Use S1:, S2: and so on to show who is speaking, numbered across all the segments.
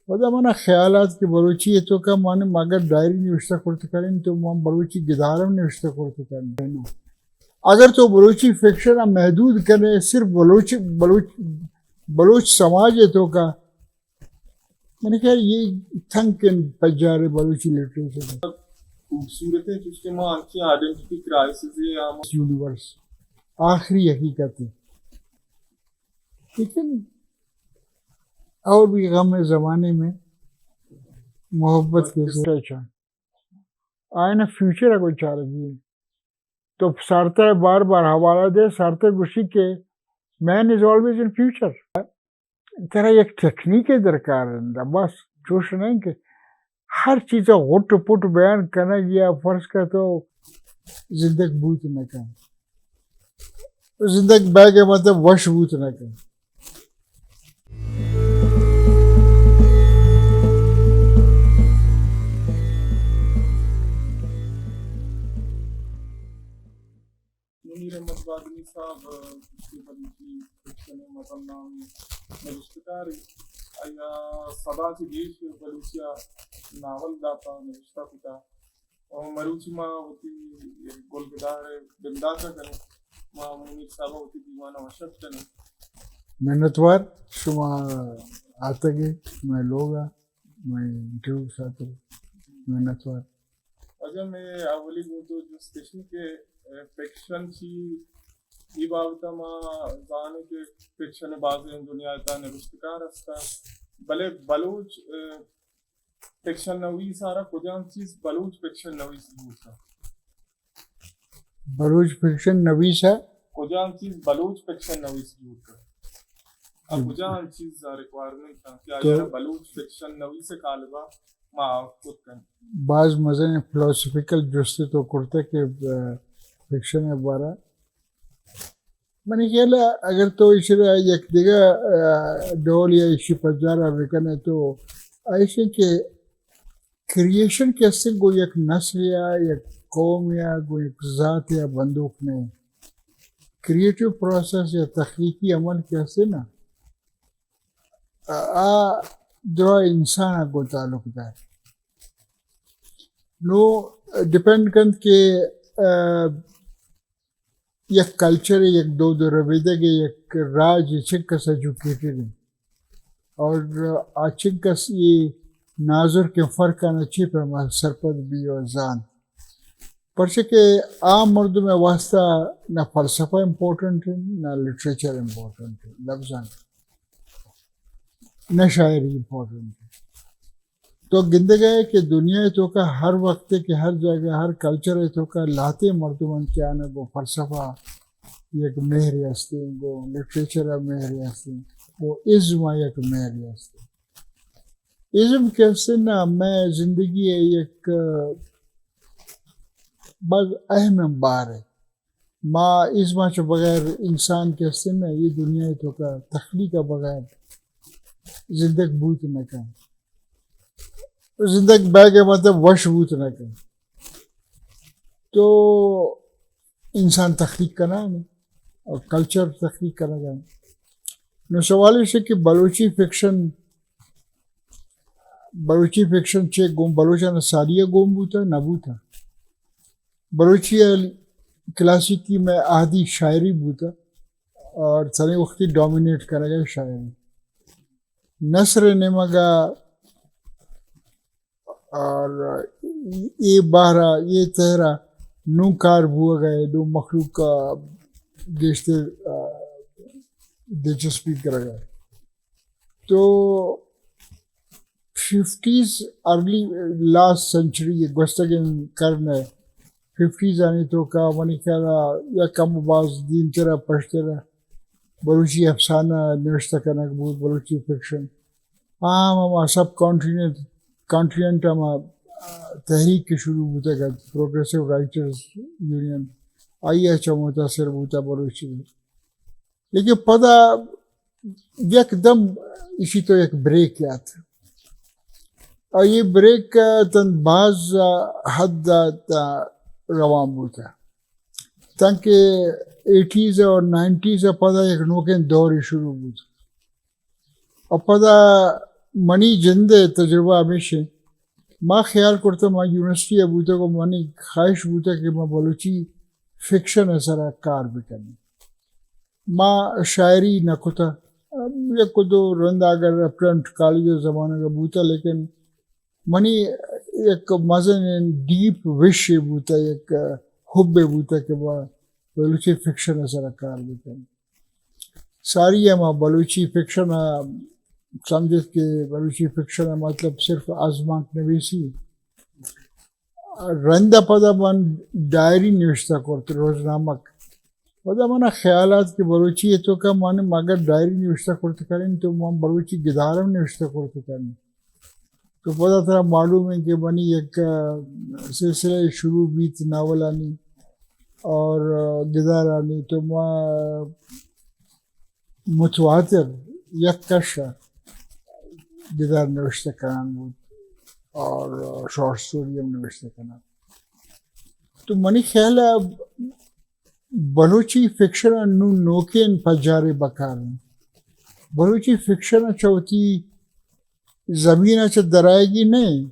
S1: خدا من خیالات که بلوچی تو که من اگر ڈائری نوشته کرده کنیم تو من بلوچی گدارم نوشته کرده کنیم. اگر تو بلوچی فکشن محدود کرے صرف بلوچ سماج ہے تو کا میں نے کہا یہ تھنک ان پجارے بلوچی لٹریچر
S2: خوبصورت ہے جس کے ماں کی آئیڈینٹی کرائسس ہے
S1: یونیورس آخری حقیقت ہے. لیکن اور بھی غم زمانے میں محبت کے ساتھ آئے نا فیوچر کو چاہ رہی ہے تو سارتا ہے بار بار حوالہ دے سارتا گوشی کے مین از آلویز ان فیوچر. طرح ایک ٹیکنیک درکار ہے بس جوش نہیں کہ ہر چیز غٹ پٹ بیان کرنا گیا فرض کا تو زندگی بوت نہ کر زندگی بہ کے مطلب وش بوت نہ کر.
S2: منیر احمد بادنی صاحب اس کے بلوچی فکشن مطلع نوشتکار آیا صدا سے دیش بلوچیا ناول داتا نوشتہ کتا اور مروچی ماں ہوتی گل گدار بنداتا کرنے ماں منیر صاحب ہوتی دیوانہ وشت کرنے
S1: محنتوار شما آتا گے میں لوگا میں انٹرویو ساتھ محنتوار.
S2: اگر میں اولی گوں تو جو اسٹیشن کے فکشن چی یہ بابتا ما زانے کے فکشن بازیں دنیا کا نوشتکار ہستا بلے بلوچ فکشن نویس سارا کجان چیز بلوچ فکشن نویس بوتا
S1: بلوچ فکشن نویس ہے
S2: کجان چیز بلوچ فکشن نویس بوتا اب کجان چیز ریکوائرمنٹ تھا کہ اگر بلوچ فکشن نویس کالبا ما خود کریں
S1: بعض مزے نے فلسفیکل جستے تو کرتے کہ فکشن ہے بارہ میں نے کہا اگر تو اس یک دیگا ڈول یا اسی پجارہ رکنے تو ایسے کہ کریشن کیسے گو یک نسل یا یک قوم یا گو یک ذات یا بندوق نہیں کریٹو پروسیس یا تخلیقی عمل کیسے نا جو انسان کو تعلق دار نو ڈپینڈ کن کہ یک کلچر یک دو رویدہ کے یک راج چکس ایجوکیٹڈ ہے اور چکس یہ ناظر کے فرق آنا چی پر سرپد بھی اور زان پرچہ کہ عام مردوں میں واسطہ نہ فلسفہ امپورٹنٹ ہے نہ لٹریچر امپورٹنٹ ہے لفظاً نہ شاعری امپورٹنٹ ہے تو گندے گئے کہ دنیا تو کا ہر وقت کہ ہر جگہ ہر کلچر ہے تو کا لاتے مردمان کیا نا وہ فلسفہ یک مہری ہستے وہ لٹریچر مہری ہستے وہ عزم یک مہری ہستے عزم کیسے نا میں زندگی ایک بعض اہم بار ہے ماں عزم کے بغیر انسان کیسے نا یہ دنیا تو کا تخلیق کا بغیر زندگی بوت نہ کر زندگی بہ کے مطلب وش بوت نہ کر تو انسان تخلیق کرنا ہے اور کلچر تخلیق کرنا ہے. نو سوال ہے کہ بلوچی فکشن چھ گوم بلوچا نہ سالیہ گوم بوتا نہ بوتا بلوچی کلاسیکی میں آدھی شاعری بوتا اور سنے وقتی ڈومینیٹ کرے گا شاعری نثر نمگا اور یہ بہرا یہ تہرا نو کار بھو گئے نو مخلوق کا گیشتے دلچسپی کرے گا. تو 50s ارلی لاسٹ سینچری گوستگن کرنے 50s آنے تو کا منی کہنا یا کم باز دین تیرا پشترا بلوچی افسانہ نوشتہ کرنا بہت بلوچی فکشن ہم سب کانٹیننٹ ہم تحریک کے شروع ہوتا گا پروگریسو رائٹرز یونین آئی اچھا متاثر ہوتا بلوچی میں لیکن پتہ یک دم اسی تو ایک بریک یاد اور یہ بریک تن بعض حد روان ہوتا تاکہ 80s اور 90s پتہ ایک نوکن دور شروع ہوتا اور پتہ منی جند تجربہ ہمیشہ ماں خیال کرتا ماں یونیورسٹی ابوتا کو منی خواہش بوتا کہ ماں بلوچی فکشن سرا کار بکنی ماں شاعری نہ کتا یک دو رند اگر اپرنٹ کالج زمانہ کا بوتا لیکن منی ایک مزن ڈیپ وش بوتا ایک حب بوتا کہ ماں بلوچی فکشن سرا کار بکنی ساری ہے ماں بلوچی فکشن سمجھت کہ بلوچی فکشن مطلب صرف آزمانک نویسی رندہ پدا من ڈائری نوشتہ کرتے روزنامک پدا منا خیالات کہ بلوچی ہے تو کہ من اگر ڈائری نوشتہ کرتے کریں تو من بلوچی گدارم نوشتہ کرتے کریں تو پدا طرح معلوم ہے کہ منی ایک سلسلہ شروع بیت ناولانی اور گدارانی تو ماں متواتر یک کشا گدار نوشتہ کران بود اور شارٹ سٹوری ہم نوشتہ کرنا تو منی خیال ہے بلوچی فکشن نو نوکین پجارے بکارن بلوچی فکشن چوتی زمین اچھا درائے گی نہیں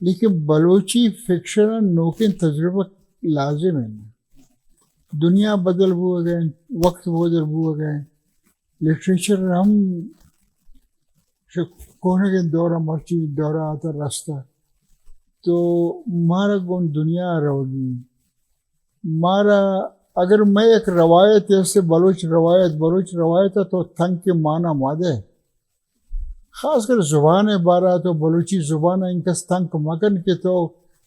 S1: لیکن بلوچی فکشن نوکین تجربہ لازم ہے دنیا بدل ہو گئے وقت بدل ہو گئے لٹریچر ہم کونے کے دورہ مرچی دورہ آتا راستہ تو مارا گون دنیا روگی مارا اگر میں ایک روایت ایسے بلوچ روایت ہے تو تھنگ کے معنی مادے خاص کر زبان بارہ تو بلوچی زبان ان کا تھنگ مکن کے تو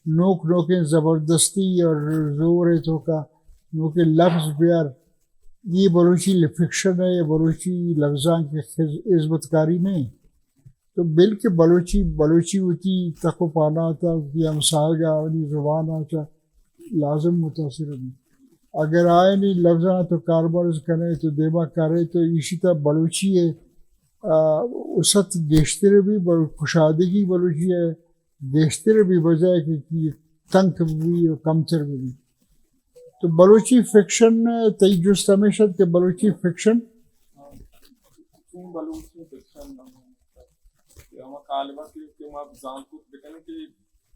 S1: نوکیں زبردستی اور زور تو کا نوک لفظ بیار یہ بلوچی فکشن ہے یہ بلوچی لفظاں کی عزت کاری نہیں تو بلکہ بلوچی ہوتی تکو پانا ہوتا کہ ہم ساگا انہی زبان آتا لازم متاثر ہوئی اگر آئے نہیں لفظاں تو کاربارز کرے تو دیبا کرے تو اسی طرح بلوچی ہے اسد گیشتر بھی کشادگی بلوچی ہے گیشتر بھی بجائے کہ تنک بھی اور کمتر بھی تو بلوچی فکشن تی جست ہمیشہ کہ بلوچی فکشن
S2: بلوچی فکشن ہم کالبہ کہ ہم جان کو بکنے کہ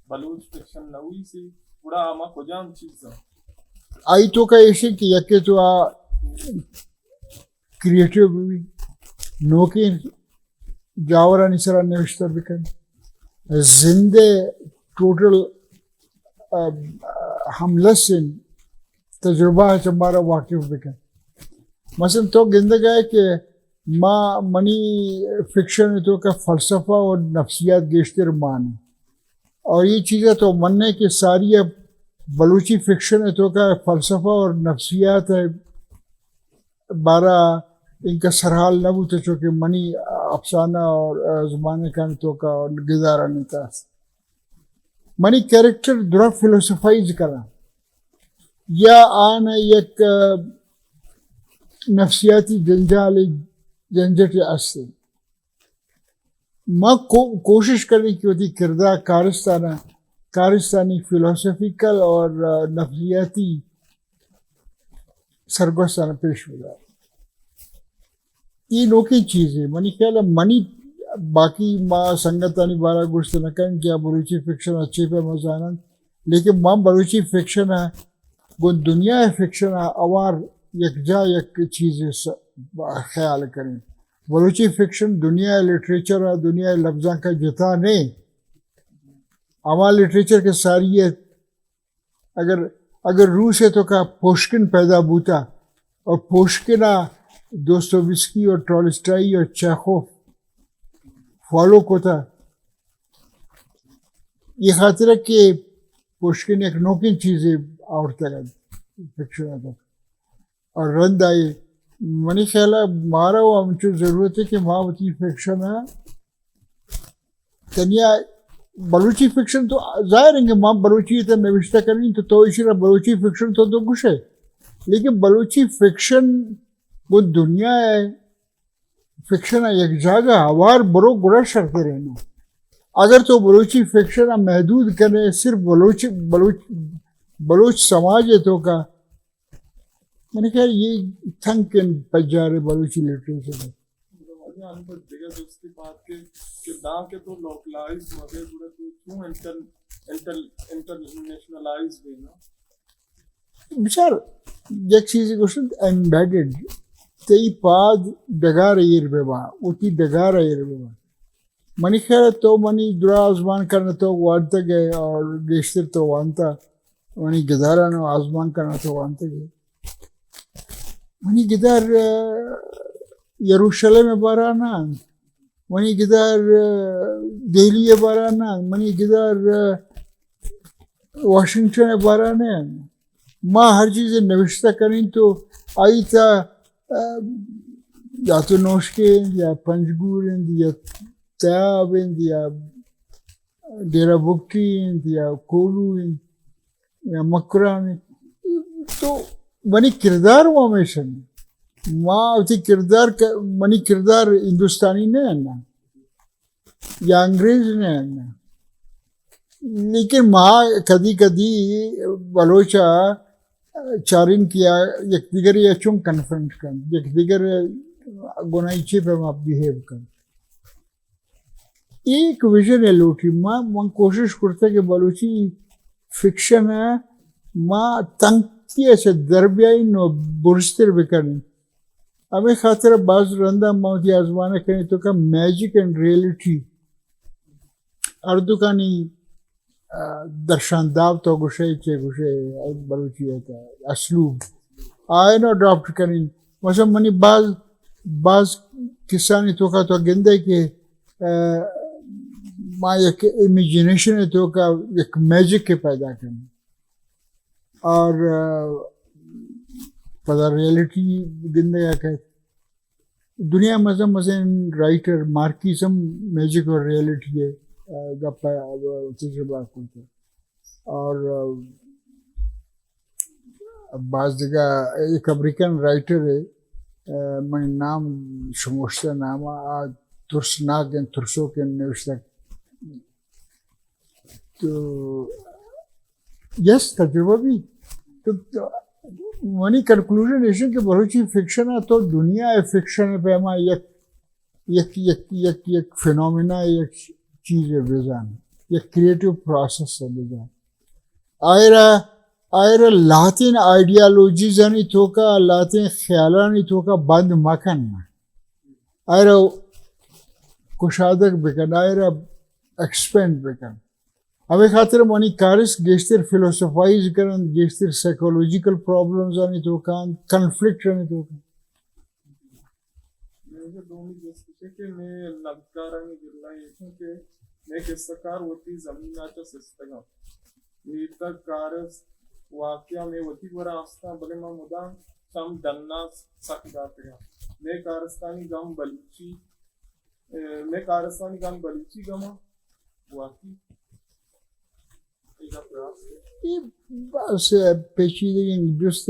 S2: بلوچ فکشن نوی سی پورا ہم کجام چیز
S1: آئی تو کا ایسے کہ یکے تو کریٹیو بھی نوکے جاورہ نسرہ نوشتہ بکن زندے ٹوٹل ہم لسن تجربہ ہے ہمارا واقف بکن مثلا تو گندگا ہے کہ ماں منی فکشن تو کا فلسفہ اور نفسیات گیشتر مان اور یہ چیزیں تو مننے کہ ساری بلوچی فکشن ہے تو کا فلسفہ اور نفسیات ہے بارہ ان کا سرحال نہ بوتا چونکہ منی افسانہ اور زمانے کا تو کا گزارا نہیں تھا منی کیریکٹر درا فلسفائز کرا یا آنا یک نفسیاتی جنجٹ استے ماں کوشش کرنے کی ہوتی کردار کارستانی فلسفیکل اور نفسیاتی سرگوستانہ پیش ہوگا یہ نوکی چیز ہے منی خیال ہے منی باقی ماں سنگتانی بارہ گوشت نہ کریں کیا بلوچی فکشن اچھے پہ مزانن لیکن ماں بلوچی فکشن ہے وہ دنیا فکشن ہے اوار یکجا یک چیز خیال کریں بلوچی فکشن دنیا لٹریچر ہے دنیا لفظاں کا جتا نہیں ہمارا لٹریچر کے ساری ہے اگر روس ہے تو کا پوشکن پیدا بوتا اور پوشکنا دوستویسکی اور ٹالسٹائی اور چیخوف فالو کو تھا یہ خاطر ہے کہ پوشکن ایک نوکین چیزیں اور طرح فکشن تھا اور رند آئے منی خیال ہے مارا وہ ہم جو ضرورت ہے کہ ماں ہوتی فکشن ہے تنیا بلوچی فکشن تو ظاہر ہے کہ ماں بلوچی تو نوشتہ کریں تو اسی طرح بلوچی فکشن تو کچھ ہے لیکن بلوچی فکشن وہ دنیا ہے فکشن ہے ایک جگہ ہوار برو گڑا شرتے رہنا اگر تو بلوچی فکشن محدود کرے صرف بلوچ سماج ہے تو کا میں نے کہا یہ تھنک پجارے بلوچی لٹریچر ہے
S2: یا ان پر دیگر دوستی بات کہ دا کے تو لوکلائز مدے جڑے تو انٹرنیشنلائز ہوئی نا
S1: بچار یک چیزی گوشت embedded تی پاد دگار ایر ببا اوتی دگار ایر ببا منی خیر تو منی درا آزمان کرنا تو وانتا گئے اور گیشتر تو وانتا منی گدارانو آزمان کرنا تو وانتا گئے منی گدار یروشلم بارانان منی گدار دہلی بارانان منی گدار واشنگٹن بارانان ما ہر چیز نوشتہ کریں تو آئی تا یا تو نوشکے یا پنجگور یا تیاب یا ڈیرہ بکٹی یا کولو یا مکران تو منی کردار وہ ہمیشہ ماں اتی کردار منی کردار ہندوستانی نہیں ہے نا یا انگریز نہیں ہے نا لیکن ماں کدی کدی بلوچا چارن کیا یک دیگر یا چون کنفرنٹ کن یک دیگر گناہی چی پہ ماں بیہیو کن ایک ویژن ہے لوٹی ماں کوشش کرتا کہ بلوچی فکشن ہے ماں تنگتی ایسے دربیائی نو برستر بکنی ہمیں خاطر بعض رندہ موتی آزمانہ کریں تو کہ میجک اینڈ ریئلٹی اردو کانی درشانداب تو گوشے چے گوشے بلوچی ہوتا ہے اسلوب آئے نا اڈاپٹ کریں مثلا منی بعض کسانی تو کا تو گندے کہ ماں یک امیجنیشن ہے تو کا ایک میجک کے پیدا کریں اور پتہ ریئلٹی گندے یا کہ دنیا مزہ رائٹر مارکیزم میجک اور ریئلٹی ہے گپا تجربہ کرتے اور بعض جگہ ایک امریکن رائٹر ہے میں نام شموشتہ نامہ ترسناک ترسو کے نوشتہ تو یس تجربہ بھی تو منی کنکلوژن ایشن کہ بلوچی فکشن ہے تو دنیا ہے فکشن پہ ہما یک فینومینا یک چیز ہے بزان یک کریٹو پروسیس ہے بزان آئرہ لاتین آئیڈیالوجیزانی توکا لاتین خیالانی توکا بند مکن آئرہ کشادک بکن آئرہ ایکسپینڈ بکن ہمیں خاطر منی کارس گیشتر فلسفائز کرن گیشتر سائیکولوجیکل پرابلمز آنی توکان کنفلکٹ آنی توکان
S2: مجھے دونی جستے کہ میں لگکارانی گرلائی ہے کہ میں قصہ ہوتی زمین آچا سستگا نیتا کارس واقعہ میں ہوتی برا آستا بلے میں مدام سم دننا سک جاتے گا میں کارستانی گم بلیچی گما واقعی
S1: یہ بس پیچیدگی درست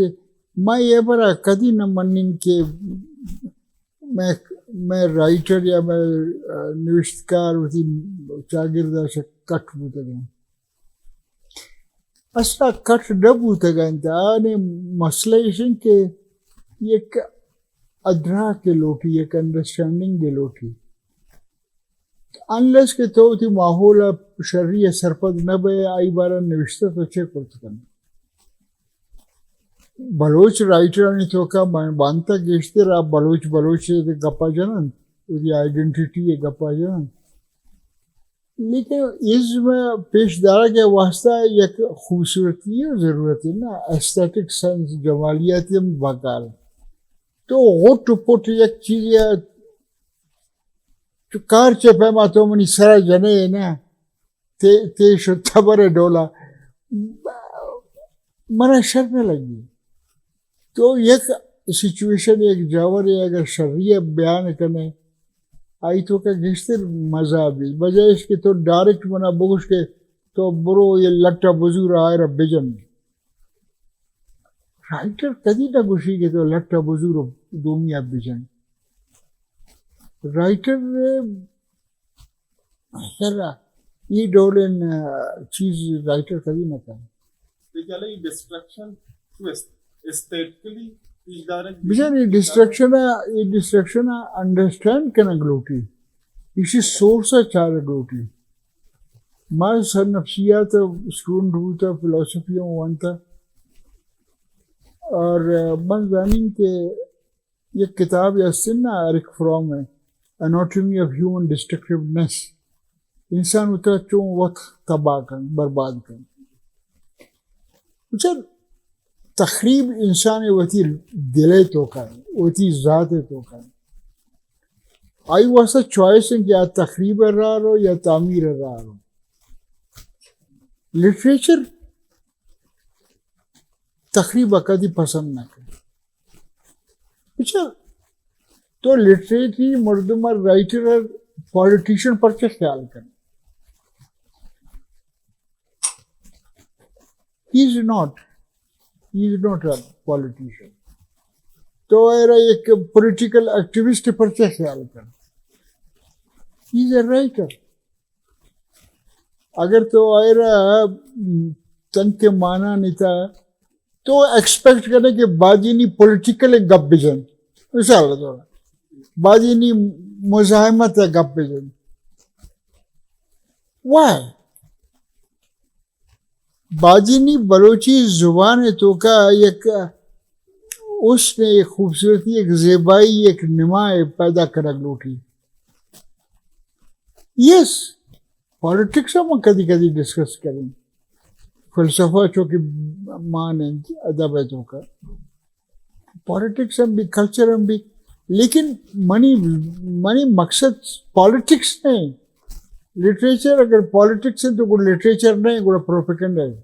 S1: میں یہ برا کدی نہ منن کہ میں رائٹر یا میں نوشتکار ہوتی چاگردہ سے کٹ بوتا گا اصلا کٹ نہ بوتا گا انتہانے مسئلہ اسن کہ یک ادراک کے لوٹی یک انڈرسٹینڈنگ کے لوٹی انلیس کہ تو تی ماحول شرعی سرپد نہ بے آئی بارا نوشتہ تو چھے کرتا کرنا بلوچ رائٹر نے تو کا بانتا گیشتے رہا بلوچ گپا جنن وہ آئیڈینٹیٹی ہے گپا جنن لیکن اس میں پیش دارہ کے واسطہ یک خوبصورتی ہے ضرورت ہے نا ایستیٹک سینس جمالیاتی ہم بکار تو غٹ پٹ یک چیز ہے تو کار چپے ما تو منی سرا جنے ہے نا تے شتا برے ڈولا منا شرم لگی تو یک سچویشن ایک جاور ہے اگر شرعیہ بیان کرنے آئی تو کا گشتر مزہ بھی بجائے اس کے تو ڈائریکٹ منا بگوش کے تو برو یہ لٹا بزور آئے رہا بجن رائٹر کدی نہ گوشی کے تو لٹا بزور دومی بجن رائٹر یہ ڈولن چیز رائٹر کبھی نہ کریں
S2: destruction statically
S1: Bisa ni distraction understand kana gloti. Isi source chara gloti. Ma sar nafsiyat student ہوتا philosophy وانتا اور من زانین کہ یہ کتاب یا سننا ایرک فروم ہے Anatomy of Human Destructiveness. انسان اتنا چون وقت تباہ کن برباد کن. اچھا تخریب انسان وتی دلے تو کن وتی ذات تو کن. آئی واسطہ چوائس ہے کہ یا تخریب رہا رہو یا تعمیر رہا رہو. لٹریچر تخریب کدی پسند نہ کرے. اچھا تو لٹریچری مردمہ رائٹر اور پولیٹیشین پر کیا خیال کریں. He is not a politician. تو ایک پولیٹیکل ایکٹیوسٹ پر کیا خیال کریں. He is a writer. اگر تو تن کے معنی نہیں تھا تو ایکسپیکٹ کریں کہ باجی نہیں پولیٹیکل گپ بجن مثال ہے باجی نہیں مزاحمت ہے گپ بجن. وائی باجینی بلوچی زبان ہے تو کا ایک اس نے ایک خوبصورتی ایک زیبائی ایک نما پیدا کر لوٹی. یس پالیٹکس ہم کدی کدی ڈسکس کریں فلسفہ چونکہ مان ہے ادب ہے تو کا پالیٹکس ہم بھی کلچر ہم بھی لیکن منی مقصد پالیٹکس نہیں. لٹریچر اگر پالیٹکس ہے تو کوئی لٹریچر نہیں کوئی پروپیگنڈا ہے.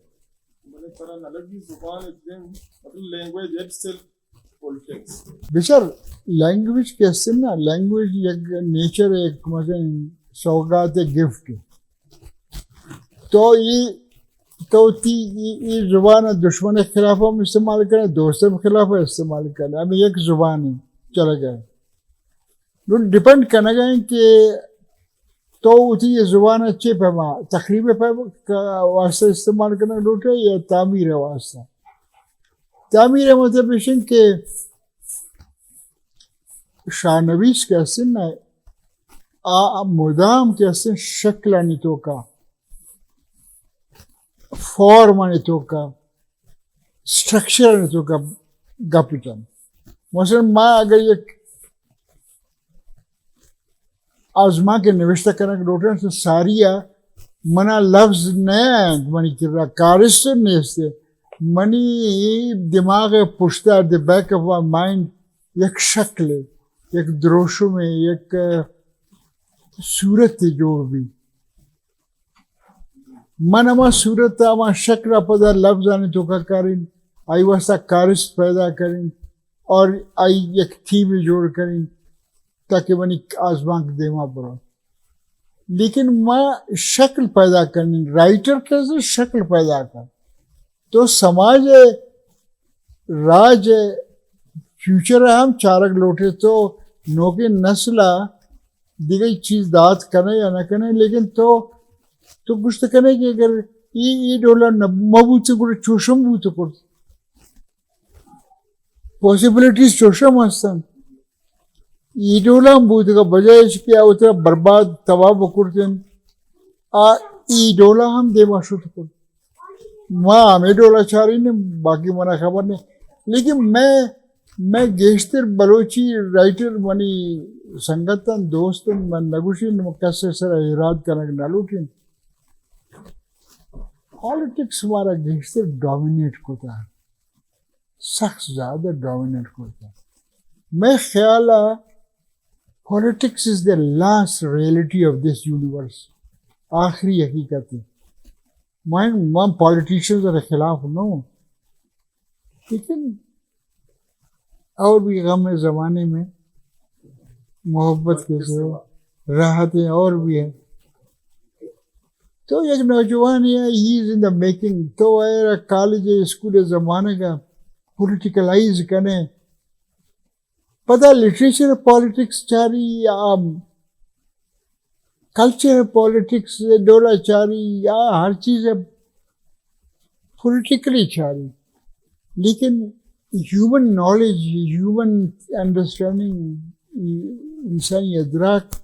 S1: بیچار لینگویج کیسے نا لینگویج ایک نیچر ہے ایک مثلا سوگات ہے گفٹ. تو یہ زبان دشمن کے خلاف ہم استعمال کریں دوستوں کے خلاف استعمال کریں. ہمیں ایک زبان ہے چلے گئے ڈپینڈ کرنے گئے کہ تو اسی یہ زبان اچھے پیما تقریب کا واسطہ استعمال کرنا لوٹے یا تعمیر واسطہ. تعمیر مطلب اشن کہ شاہ نویس کے حسن مدام کے حسن شکل نیتوں کا فارم نیتوں کا اسٹرکچر نیتوں کا گپٹن. مثلا میں اگر یہ آزما کے نوشتہ کرنے کے لوٹے تو ساریا منا لفظ نیا منی کر رہا کارش نہیں سے منی دماغ پشتا the back of my mind ایک شکل ایک دروشو میں ایک صورت جوڑ بھی من اما صورت اما شکل پدا لفظ آنے تو کا کریں آئی واسطہ کارش پیدا کریں اور آئی ایک تھیم جوڑ کریں تاکہ منی آزمان کے دیما پڑا. لیکن میں شکل پیدا کرنی رائٹر کیسے شکل پیدا کر تو سماج راج فیوچر ہم چارک لوٹے تو نوکے نسلہ دیگر چیز داد کرنے یا نہ کرنے لیکن تو کچھ کرنے کہ اگر یہ ڈولا مبوت سے کچھ چوشم بوت کرتے پاسبلٹیز چوشم ہستن ایڈولا بوت کا بجائے اس کے اتنا برباد تباہ بکرتے ہیں ایڈولا ہم دے ماشو تکر ماں ہمیں ڈولا چاری نہیں باقی منا خبر نہیں. لیکن میں گیشتر بلوچی رائٹر منی سنگتن دوستن من نگوشین مکسر سر اراد کرنے کے نالوٹین. پالیٹکس ہمارا گیشتر ڈومینیٹ کرتا ہے سخت زیادہ ڈومینیٹ کرتا ہے. میں خیال ہے politics is the last reality of this universe. آخری حقیقت ہے. میں پالیٹیشنز کے خلاف نہ ہوں لیکن اور بھی غم زمانے میں محبت کے سے راحتیں اور بھی ہیں. تو ایک نوجوان ہے ہی از ان دا میکنگ تو کالج اسکول زمانے کا پولیٹیکلائز کرنے پتہ لٹریچر پالیٹکس چاری یا کلچر پالیٹکس ڈولا چاری یا ہر چیز پولیٹیکلی چاری. لیکن human knowledge, human understanding, انسانی ادراک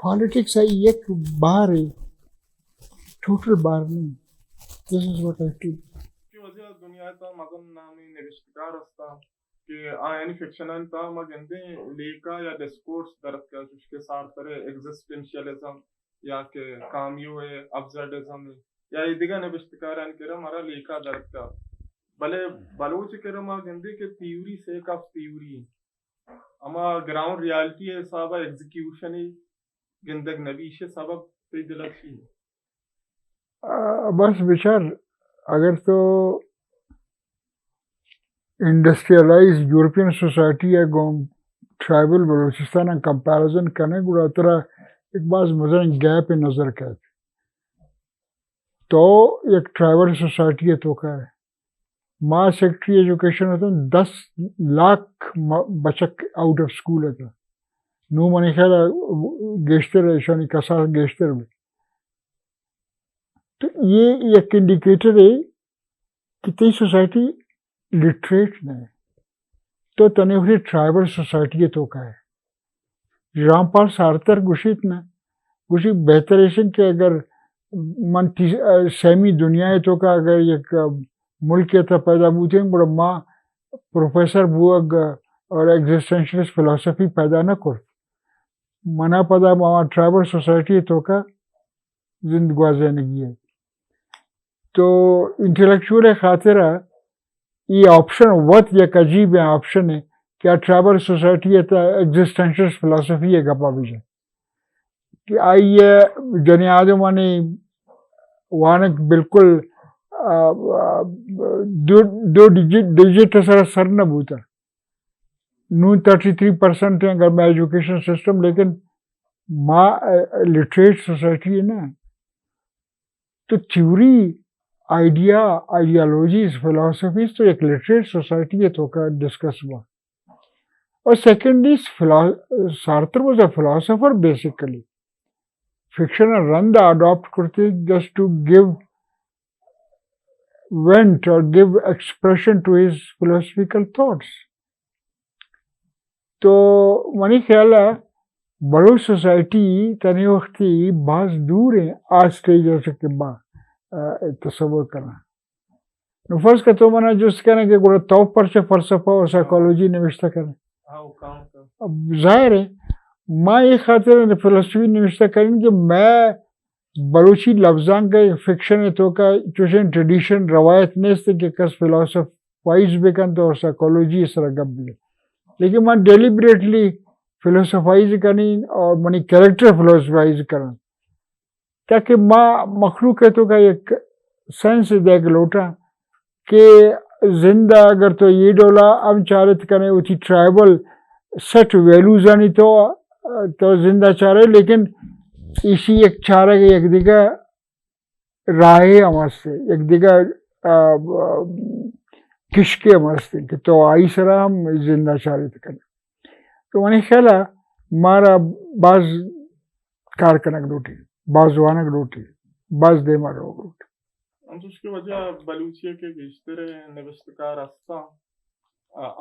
S1: پالیٹکس ہے ایک باہر ہے، ٹوٹل باہر نہیں. This is what I feel.
S2: کی وجہ دنیا تا مزن نامی نوشتکار استا کہ آئین فکشنن تا مگندے لیکا یا ڈسکورس درد کا جس کے ساتھ طرح ایگزسٹنشیلزم یا کہ کامیو ہے ابزرڈزم یا یہ دیگا نوشتکاران کرا مرا لیکا درد کا بلے بلوچ کرا مگندے کہ تیوری سے کف تیوری اما گراؤنڈ ریالٹی ہے صاحبہ ایگزیکیوشن ہے گندگ نبیش سبب پہ دلچی ہے.
S1: بس بیچار اگر تو انڈسٹریلائز یورپین سوسائٹی ہے گوم ٹرائبل بلوچستان کمپیریزن کرنے گڑا ترا ایک بعض مثلا گیپ نظر کا تو ایک ٹرائبل سوسائٹی ہے تو کا ہے ماں سیکٹری ایجوکیشن ہوتا ہے 10 لاکھ بچک آؤٹ آف اسکول ہے نو منی خیال گیشتر ہے شانی کسا گیشتر میں. تو یہ ایک انڈیکیٹر ہے کہ تی سوسائٹی لٹریٹ نہیں تو تنہوری ٹرائبل سوسائٹی ہے تو کا ہے. رام پال سارتر گوشت نا گوشی بہتر ایشن کہ اگر من سیمی دنیا ہے تو کا اگر ایک ملک تا پیدا بوتے ہیں بڑا ماں پروفیسر بوگ اور ایگزسٹنشلسٹ فلسفی پیدا نہ کر منا پدا ماں ٹرائبل سوسائٹی تو کا زندگی زندگی ہے. تو انٹلیکچوئل خاطرہ یہ آپشن وقت یک عجیب آپشن ہے کیا ٹرائبل سوسائٹی ہے تا ایگزسٹنشلسٹ فلسفی ہے گپا بھی جائے کہ آئیے جنی آدم نے وانک بالکل دو ڈیجٹ سر نہ بوتا 33% ہیں اگر میں ایجوکیشن سسٹم لیکن ماں لٹریٹ سوسائٹی ہے نا تو تھیوری آئیڈیا آئیڈیالوجیز فلاسفیز تو ایک لٹریٹ سوسائٹی ہے تو کا ڈسکس ہوا. اور secondly Sartre was a philosopher basically fiction رندا اڈاپٹ کرتے جسٹ ٹو گیو وینٹ اور give expression to his philosophical thoughts. تو منی خیال ہے بلوچ سوسائٹی تنی وقتی بعض دور ہیں آج سٹیج ہو سکتے با تصور کرنا فرض کا تو منا جس کہنا کہ گوڑا تو پر سے فلسفہ اور سائیکالوجی نوشتہ کرنا اب ظاہر ہے ماں یہ خاطر فلسفی نوشتہ کریں کہ میں بلوچی لفظان کا فکشن ہے تو کا چوشن ٹریڈیشن روایت نہیں کہ کس فلسفائز بکن تو اور سائیکالوجی اس طرح گب بھی لیکن میں ڈیلیبریٹلی فلسفائز کرنی اور منی کریکٹر فلسفائز کرنا تاکہ ماں مخلوق ہے تو کا ایک سینس دیکھ لوٹا کہ زندہ اگر تو یہ ڈولا ام چارت کرنے اسی ٹرائبل سیٹ ویلوز آنی تو زندہ چارے لیکن اسی ایک چارہ کے ایک دیگا راہے ہمارے ایک دیگا کشکے ہمارے کہ تو آئی سرا ہم زندہ چارت کرنے تو منی خیال ہے مارا بعض کارکنک لوٹی بعض وانک لوٹی بعض دے مارا لوٹی.
S2: اس کی وجہ بلوچیہ کے گشتر نوشتکار استا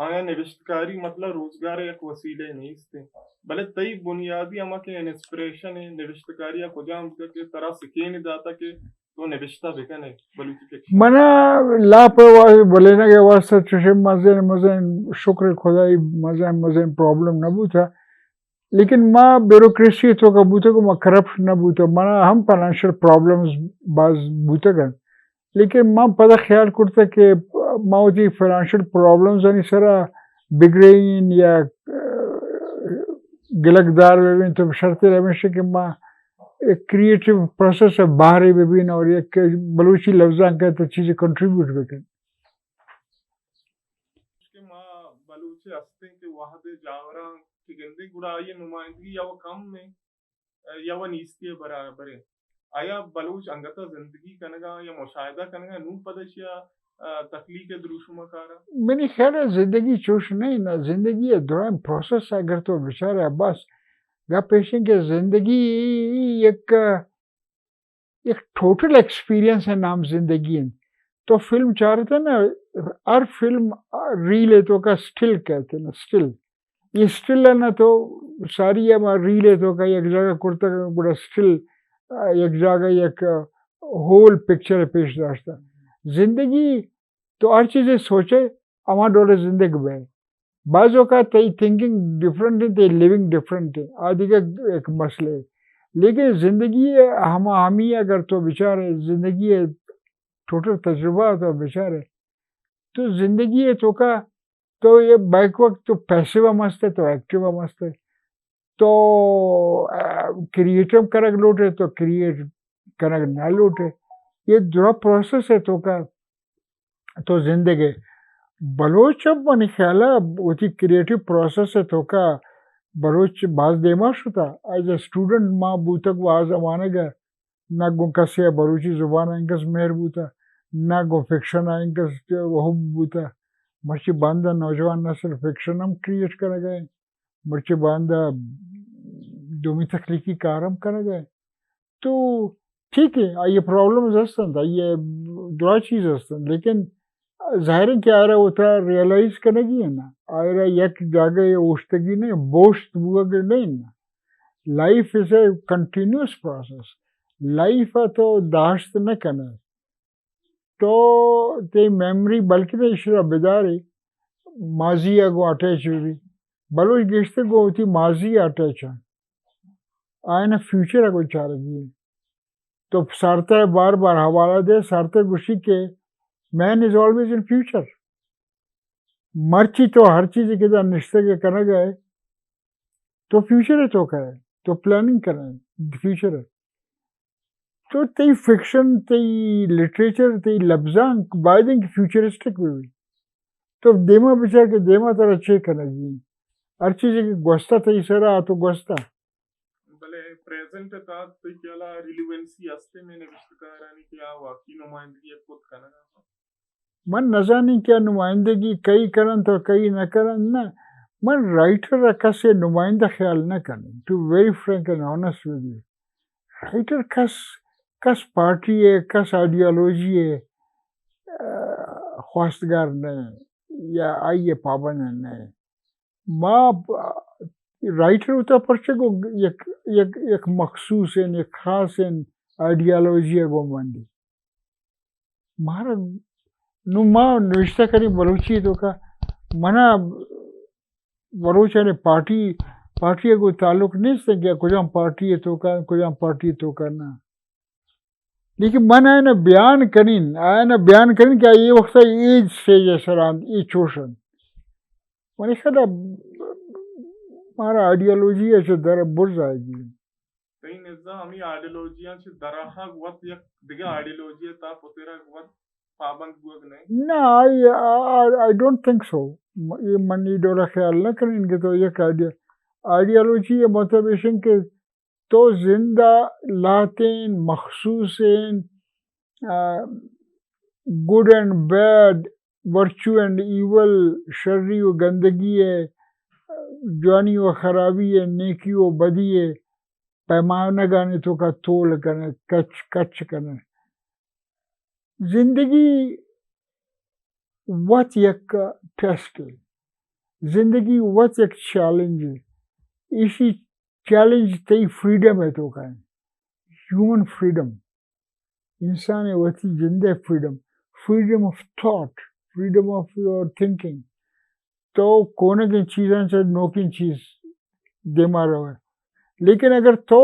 S2: آیا نوشتکاری مطلب روزگار ایک وسیلے نہیں تھے بلے تئی بنیادی اما کے انسپریشن ہے نوشتکاری یا کجا ہم کے طرح سکے نہیں داتا کہ تو نوشتہ بکن ہے بلوچی کے
S1: منا لاپرواہی بولے نا کہ واسطہ چشم مزین شکر خدای مزین پرابلم نہ بوتا لیکن ماں بیوروکریسی تو کا بوتا کو ماں کرپٹ نہ بوتا منا ہم فائنینشیل پرابلمز بعض بوتا گن لیکن ماں پتہ خیال کرتا کہ ماں ہوتی فائنینشیل پرابلمز یعنی سرا بگڑین یا گلکدار ببین تو شرط رمیشہ کہ ماں ایک کریٹیو پروسیس ہے باہری ببین اور ایک بلوچی لفظان کا تو چیزیں کنٹریبیوٹ بکن.
S2: ماں بلوچی ہستے کہ وحد جاوران کی گندے گڑا یہ نمائندگی یا وہ کم میں یا وہ نیستی برابر ہے آیا بلوچ انگتا زندگی کنگا یا مشاہدہ کنگا نو پدش یا تخلیق دروش مکارا
S1: میری خیال ہے زندگی چوش نہیں نا زندگی دوران پروسیس ہے اگر تو بچارے عباس گا پیشن کہ زندگی ایک ٹوٹل ایکسپیرینس ہے نام زندگی تو فلم چاہ رہے تھے نا ہر فلم ریل ہے تو کا اسٹل کہتے ہیں نا، اسٹل یہ اسٹل ہے نا تو ساری ریل ہے تو کا ایک جگہ کرتا بڑا اسٹل ایک جگہ ایک ہول پکچر پیش داشتا. زندگی تو ہر چیزیں سوچے اما ڈولے زندگی بے بعض اوقات تی تھنکنگ ڈفرینٹ ہے تی لیونگ ڈفرینٹ ہے آدھی کا ایک مسئلہ ہے. لیکن زندگی ہمی اگر تو بیچارے زندگی ٹوٹل تجربہ تو بیچارے تو زندگی ہے تو کا تو یہ بیک وقت تو پیسیو مست ہے تو ایکٹیو مست ہے تو کریٹو کرک لوٹے تو کریٹ کرک نہ لوٹے یہ جو پروسیس ہے تو کا تو زندگی بلوچ اب من خیال ہے وہ کریٹو پروسیس ہے تو کا بلوچ بعض دیما شتا ایز اے اسٹوڈنٹ ماں بوتک وہ زمانے گا نہ گو کسی بلوچی زبان انکس مہر بوتا نہ گو فکشن انکس وہ بوتا مرچی باندھا نوجوان نسل فکشن ہم کریٹ کر گئے مرچی باندھا دومی تخلیقی کارم کر گئے تو ٹھیک ہے یہ پرابلمز ہستن تھا یہ دعا چیز ہستن لیکن ظاہر ہے کہ آ رہا ہوتا ریئلائز کرنے کی ہے نا آ رہا یک جاگہ یہ اوشتگی نہیں بوشت بوگے نہیں نا life is a continuous process life ہے تو داشت نہ کرنا تو تی میمری بلکہ تو اشرا بیداری ماضی اگو اٹیچ ہوئی بلوچ گشتے گو ہوتی ماضی اٹیچ ہے آئین فیوچر اگو چارہ گی تو سارتا بار بار حوالہ دے سارتے گوشی کے مین از آلویز ان فیوچر مرچی تو ہر چیز کے در نشتے کے کرنے گئے تو فیوچر ہے تو کرے تو پلاننگ کریں فیوچر ہے تو تی فکشن تی لٹریچر تی لفظاں بائدیں کی فیوچرسٹک ہوئی تو دیما بچار کے دیما تر اچھے کرنے گی ہر چیز کی گوستا تی سرا تو گوستا
S2: بلے پریزنٹ تا تی کیالا ریلیونسی استے میں نوشتکارانی کیا واقعی نمائندگی خود کرنا
S1: من نزانی کیا نمائندگی کئی کرن تو کئی نہ کرن نہ من رائٹر کس نمائندہ خیال نہ کریں to very frank and honest with you writer کس پارٹی ہے کس آئیڈیالوجی ہے خواستگار نہیں یا آئیے پابند نہیں ماں رائٹر ہوتا پرچے کو یک مخصوص ہے ایک خاص آئیڈیالوجی ہے گو مندی مارا نو ماں نوشتہ کری بلوچی تو کا منا بلوچہ نے پارٹی کو تعلق نہیں سے کیا کجام پارٹی ہے تو کا کجام پارٹی تو کرنا لیکن من آئے نا بیان کریں کیا یہ وقت ایج سٹیج ہے سران ای چوشن منی خدا مارا آئیڈیالوجی ہے جو در برز آئے گی
S2: کئی نزدہ ہمیں آئیڈیالوجیاں چھے دراہا وقت یک دیگه آئیڈیالوجی تا پتیرا وقت پابند بوگ نہیں
S1: نا I don't think so یہ منی دولا خیال نہ کریں کہ تو یک آئیڈیالوجی یہ موٹیویشن کے تو زندہ لاتین مخصوصین good and bad virtue and evil شرری و گندگی ہے جوانی و خرابی ہے نیکی و بدی ہے پیمانہ گانے تو کا تول کرنے کچ کرنے زندگی وقت یک ٹیسٹ ہے زندگی وقت یک چیلنج ہے اسی چیلنج تی فریڈم ہے تو کہیں ہیومن فریڈم انسان وقتی زندہ freedom of thought freedom of your thinking تو کونے کی چیزیں سے نوکین چیز دے مارا ہے لیکن اگر تو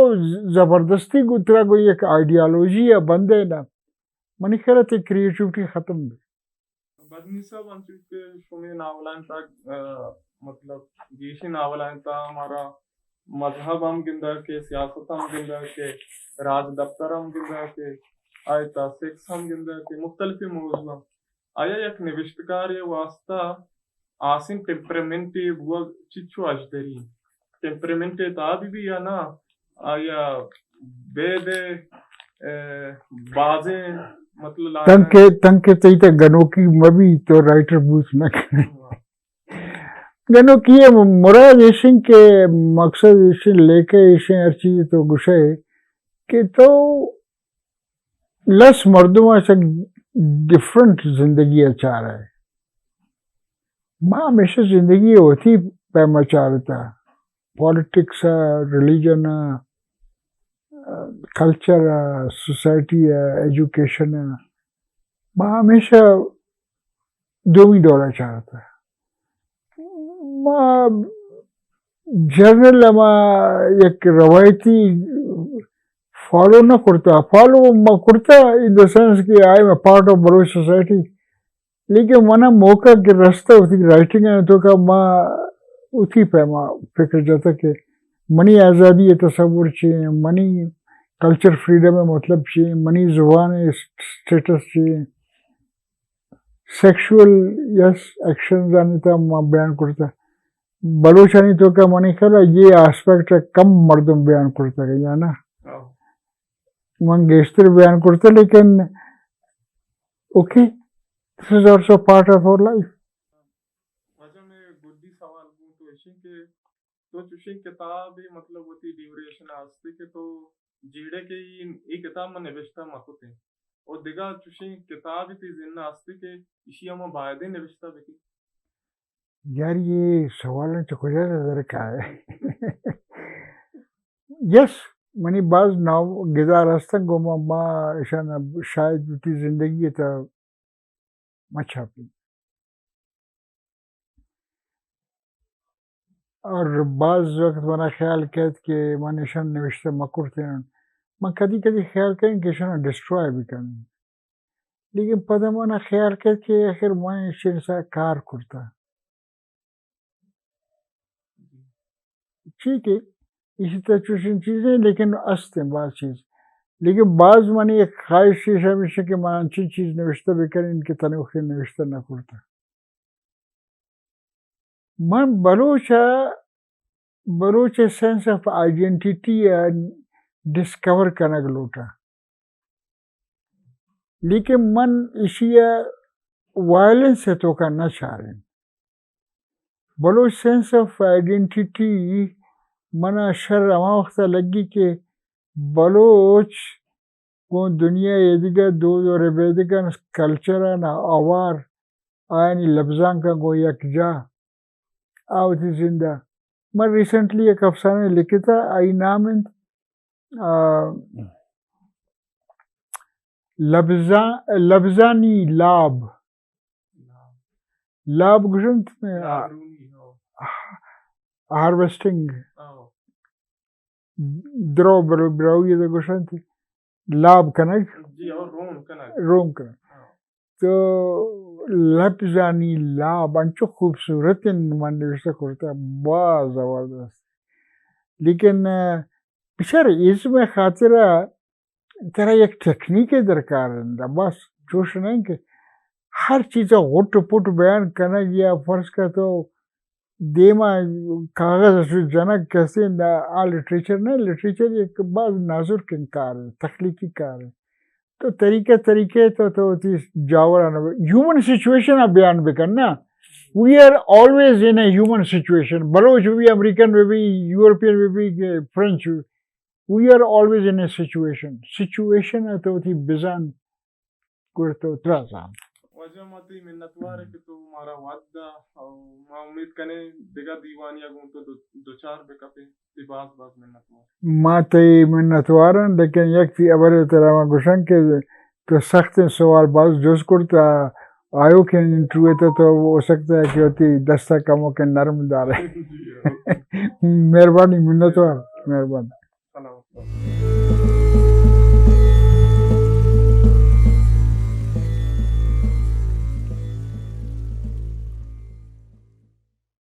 S1: زبردستی گترا کوئی ایک آئیڈیالوجی ہے بندے نا منی خیال ہے کریٹیوٹی ختم ہے
S2: بدنی صاحب ہم چونکہ شمی ناولان تک مطلب گیشی ناولان تا ہمارا مذہب ہم گندہ کے سیاست ہم گندہ کے راج دفتر ہم گندہ کے آیتا سیکس ہم گندہ کے مختلفی موضوع آیا یک نوشتکار یہ واسطہ آسین ٹیمپرمنٹی وہ چچو اجدری ٹیمپرمنٹی تا بھی یا نا آیا بے بازیں مطلب
S1: تنکے تیتا گنو کی مبی تو رائٹر بوچ نہ کریں گنو کی مراد ایشن کے مقصد ایشن لے کے ایشن ہر چیز تو گشے کہ تو لس مردمہ سے ڈیفرنٹ زندگی چاہ رہا ہے ماں ہمیشہ زندگی ہوتی پیما چارتا پالیٹکس ہے, ریلیجن ہے, کلچر ہے, سوسائٹی ہے, ایجوکیشن ہے. ماں ہمیشہ دومی دورہ چاہتا ہے. ماں جنرل اما یک روایتی فالو نہ کرتا, فالو ما کرتا ان دا سینس کہ I am part of Baloch society, لیکن منا موقع کے رستہ ہوتی رائٹنگ ہے تو کا ماں اسی پیما فکر جاتا کہ منی آزادی تصور چاہیے, منی کلچر فریڈم ہے مطلب چاہیے, منی زبان اسٹیٹس چاہیے, سیکشول یس ایکشن آنے تا ماں بیان کرتا. بلوچانی تو کا منی خیال یہ آسپیکٹ کم مردم بیان کرتا ہے یا نا, من گیشتر بیان کرتا, لیکن okay this is also part of our life.
S2: وجہ میں گڈی سوال ہوں تو ایشن کے تو چوشن کتاب مطلب ہوتی ڈیوریشن آستے کے تو جیڑے کے یہ کتاب میں نوشتہ مکتے ہیں اور دیگا چوشن کتاب تی زندہ آستے کے اسی ہم باعدے نوشتہ بکی.
S1: یار یہ سوال تو کچھ نظر کا ہے. یس منی بعض ناو گزار ہستن گو ماں ایشان شاید تی زندگی تا مچھا پی, اور بعض وقت منا خیال کہت کہ من ایشان نوشتہ مکرتے ہیں, من کدی کدی خیال کریں کہ ایشان ڈسٹروائے بھی کریں, لیکن پتہ منا خیال کہت کہ آخر من ایشان سا کار کرتا. ٹھیک ہے اسی طرح چوشن چیزیں لیکن است ہیں بعض چیز, لیکن بعض منی ایک خواہش ہے ہمیشہ کہ من انچی چیز نوشتہ بھی کریں ان کے تنوخی نوشتہ نہ کرتا. من Baloch sense of identity discover کرنا گلوٹا, لیکن من اسی وائلنس ہے تو کا نہ چاہ رہے. بلوچ سینس آف آئیڈینٹیٹی منا شر اما وقت لگی کہ بلوچ کو دنیا ایدگا دو دور بیدگا کلچر نا آوار آئینی لفظان کا گو یک جا آوتی زندہ. میں ریسنٹلی ایک افسانے لکھا تھا آئی نامنت لفظانی لاب گشنت میں ہارویسٹنگ درو براوی دا گشنت لاب کنک روم کنک. تو لفظانی لاب انچو خوبصورت من نوشتہ کرتا بہت زبردست, لیکن بچار اس میں خاطرہ ترا ایک ٹیکنیک درکار ہے. بس جوش نہیں کہ ہر چیزا غٹ پٹ بیان کرنا گیا فرض کا تو دیما کاغذ جنک کیسے لٹریچر نہیں, لٹریچر ایک بعض نازک کار ہے, تخلیقی کار ہے. تو طریقے تو جاور ہیومن سچویشن بیان بھی کرنا. We are always in a human situation, Baloch بھی, امریکن میں بھی, یورپین میں بھی, فرینچ بھی, we are always in a situation ہے تو بزان کرتو ترازان.
S2: وجہ ماتی منتوار ہے کہ تو ہمارا وعدہ ما امید کنے دیگا دیوانیاں گون تو دو چار بے کپے تی باز منتوار
S1: ما تی منتوارن, لیکن یک تی ابر تراما گوشن کہ تو سخت سوال باز جز کرتا آیو کہ انٹروے تو ہو سکتا ہے کہ ہوتی دستہ کموں کے نرم دارے. مہربانی منتوار, مہربانی.